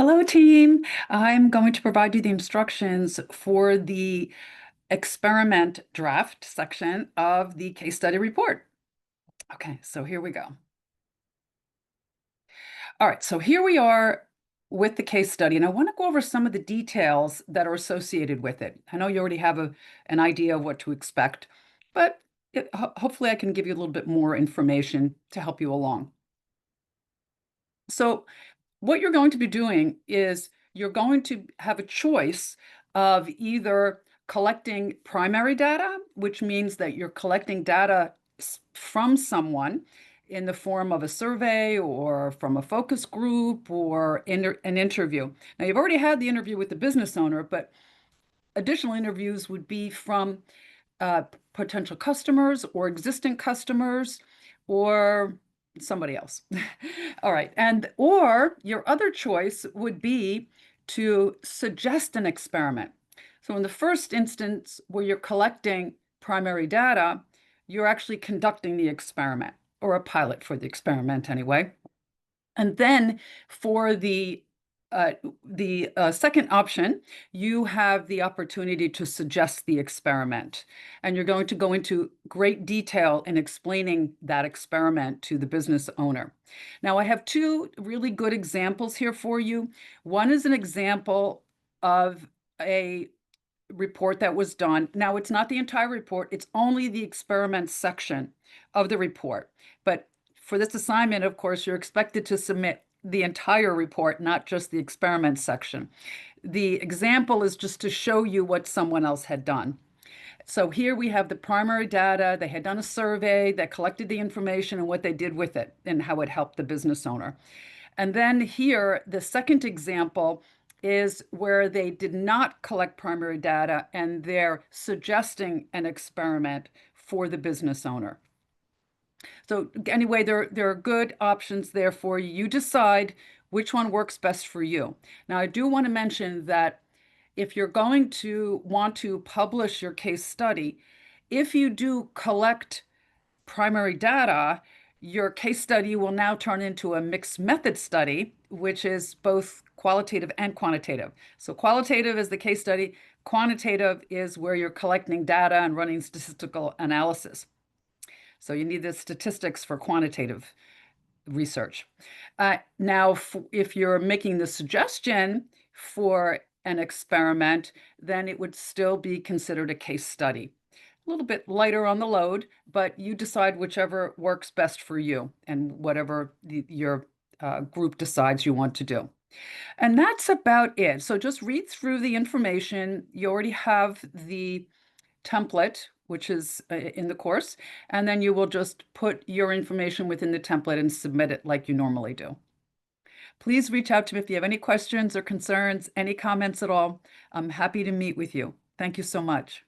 Hello, team. I'm going to provide you the instructions for the experiment draft section of the case study report. Okay, so here we go. All right, so here we are with the case study, and I want to go over some of the details that are associated with it. I know you already have an idea of what to expect, but hopefully I can give you a little bit more information to help you along. So what you're going to be doing is you're going to have a choice of either collecting primary data, which means that you're collecting data from someone in the form of a survey or from a focus group or an interview. Now, you've already had the interview with the business owner, but additional interviews would be from uh, potential customers or existing customers or somebody else. All right. Or your other choice would be to suggest an experiment. So in the first instance, where you're collecting primary data, you're actually conducting the experiment or a pilot for the experiment anyway. And then for the second option, you have the opportunity to suggest the experiment. And you're going to go into great detail in explaining that experiment to the business owner. Now, I have two really good examples here for you. One is an example of a report that was done. Now, it's not the entire report, it's only the experiment section of the report. But for this assignment, of course, you're expected to submit the entire report, not just the experiment section. The example is just to show you what someone else had done. So here we have the primary data. They had done a survey that collected the information and what they did with it and how it helped the business owner. And then here, the second example is where they did not collect primary data and they're suggesting an experiment for the business owner. So anyway, there are good options there for you. You decide which one works best for you. Now, I do want to mention that if you're going to want to publish your case study, if you do collect primary data, your case study will now turn into a mixed method study, which is both qualitative and quantitative. So qualitative is the case study, quantitative is where you're collecting data and running statistical analysis. So you need the statistics for quantitative research. Now, if you're making the suggestion for an experiment, then it would still be considered a case study. A little bit lighter on the load, but you decide whichever works best for you and whatever your group decides you want to do. And that's about it. So just read through the information. You already have the template, which is in the course, and then you will just put your information within the template and submit it like you normally do. Please reach out to me if you have any questions or concerns, any comments at all. I'm happy to meet with you. Thank you so much.